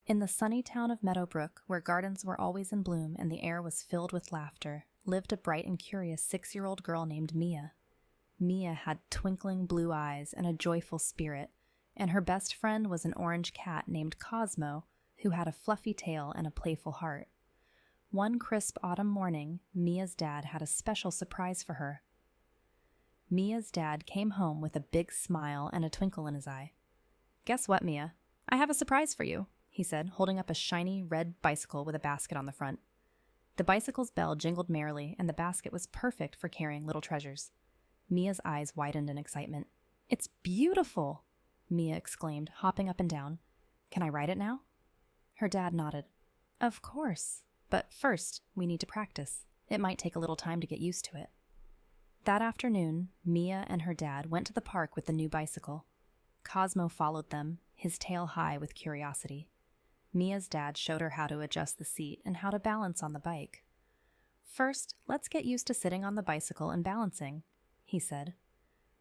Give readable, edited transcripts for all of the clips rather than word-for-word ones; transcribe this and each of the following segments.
In the sunny town of Meadowbrook, where gardens were always in bloom and the air was filled with laughter, lived a bright and curious 6-year-old girl named Mia. Mia had twinkling blue eyes and a joyful spirit, and her best friend was an orange cat named Cosmo, who had a fluffy tail and a playful heart. One crisp autumn morning, Mia's dad had a special surprise for her. Mia's dad came home with a big smile and a twinkle in his eye. "Guess what, Mia? I have a surprise for you," he said, holding up a shiny red bicycle with a basket on the front. The bicycle's bell jingled merrily, and the basket was perfect for carrying little treasures. Mia's eyes widened in excitement. "It's beautiful!" Mia exclaimed, hopping up and down. "Can I ride it now?" Her dad nodded. "Of course. But first, we need to practice. It might take a little time to get used to it." That afternoon, Mia and her dad went to the park with the new bicycle. Cosmo followed them, his tail high with curiosity. Mia's dad showed her how to adjust the seat and how to balance on the bike. "First, let's get used to sitting on the bicycle and balancing," he said.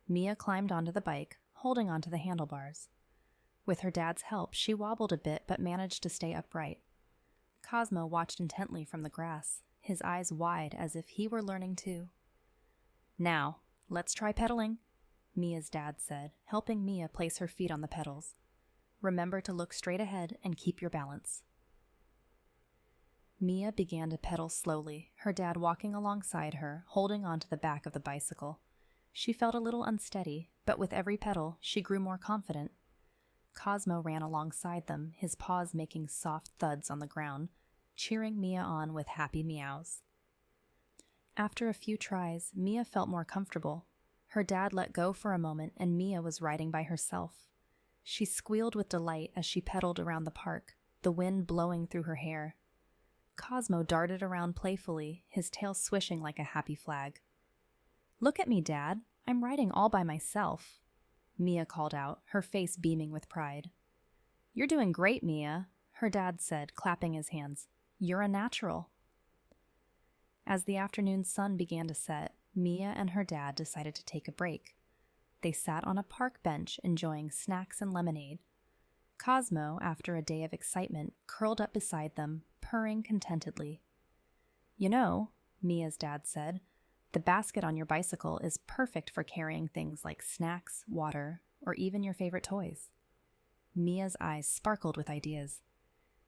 Mia climbed onto the bike, holding onto the handlebars. With her dad's help, she wobbled a bit but managed to stay upright. Cosmo watched intently from the grass, his eyes wide as if he were learning too. "Now, let's try pedaling," Mia's dad said, helping Mia place her feet on the pedals. "Remember to look straight ahead and keep your balance." Mia began to pedal slowly, her dad walking alongside her, holding onto the back of the bicycle. She felt a little unsteady, but with every pedal, she grew more confident. Cosmo ran alongside them, his paws making soft thuds on the ground, cheering Mia on with happy meows. After a few tries, Mia felt more comfortable. Her dad let go for a moment, and Mia was riding by herself. She squealed with delight as she pedaled around the park, the wind blowing through her hair. Cosmo darted around playfully, his tail swishing like a happy flag. "Look at me, Dad. I'm riding all by myself," Mia called out, her face beaming with pride. "You're doing great, Mia," her dad said, clapping his hands. "You're a natural." As the afternoon sun began to set, Mia and her dad decided to take a break. They sat on a park bench enjoying snacks and lemonade. Cosmo, after a day of excitement, curled up beside them, purring contentedly. "You know," Mia's dad said, "the basket on your bicycle is perfect for carrying things like snacks, water, or even your favorite toys." Mia's eyes sparkled with ideas.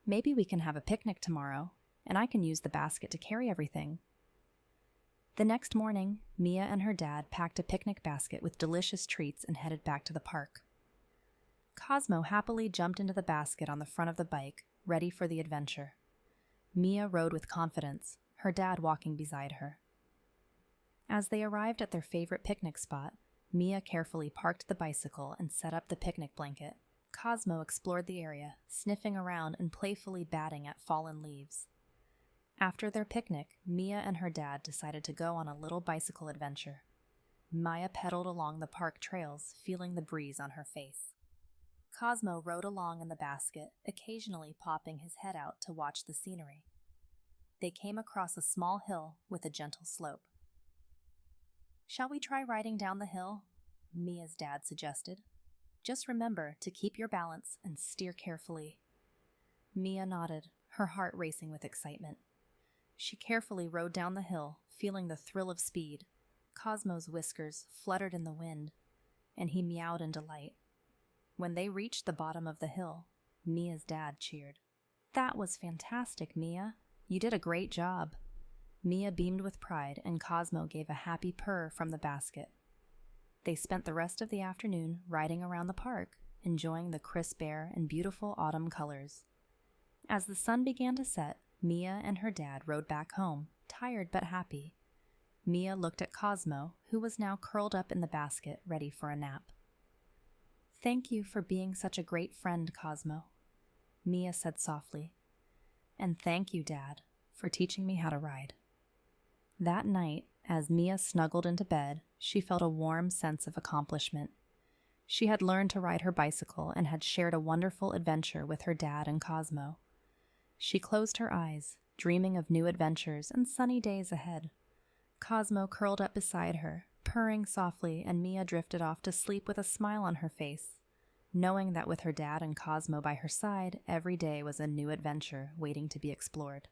"Maybe we can have a picnic tomorrow, and I can use the basket to carry everything." The next morning, Mia and her dad packed a picnic basket with delicious treats and headed back to the park. Cosmo happily jumped into the basket on the front of the bike, ready for the adventure. Mia rode with confidence, her dad walking beside her. As they arrived at their favorite picnic spot, Mia carefully parked the bicycle and set up the picnic blanket. Cosmo explored the area, sniffing around and playfully batting at fallen leaves. After their picnic, Mia and her dad decided to go on a little bicycle adventure. Mia pedaled along the park trails, feeling the breeze on her face. Cosmo rode along in the basket, occasionally popping his head out to watch the scenery. They came across a small hill with a gentle slope. "Shall we try riding down the hill?" Mia's dad suggested. "Just remember to keep your balance and steer carefully." Mia nodded, her heart racing with excitement. She carefully rode down the hill, feeling the thrill of speed. Cosmo's whiskers fluttered in the wind, and he meowed in delight. When they reached the bottom of the hill, Mia's dad cheered. "That was fantastic, Mia. You did a great job." Mia beamed with pride, and Cosmo gave a happy purr from the basket. They spent the rest of the afternoon riding around the park, enjoying the crisp air and beautiful autumn colors. As the sun began to set, Mia and her dad rode back home, tired but happy. Mia looked at Cosmo, who was now curled up in the basket, ready for a nap. "Thank you for being such a great friend, Cosmo," Mia said softly. "And thank you, Dad, for teaching me how to ride." That night, as Mia snuggled into bed, she felt a warm sense of accomplishment. She had learned to ride her bicycle and had shared a wonderful adventure with her dad and Cosmo. She closed her eyes, dreaming of new adventures and sunny days ahead. Cosmo curled up beside her, purring softly, and Mia drifted off to sleep with a smile on her face, knowing that with her dad and Cosmo by her side, every day was a new adventure waiting to be explored.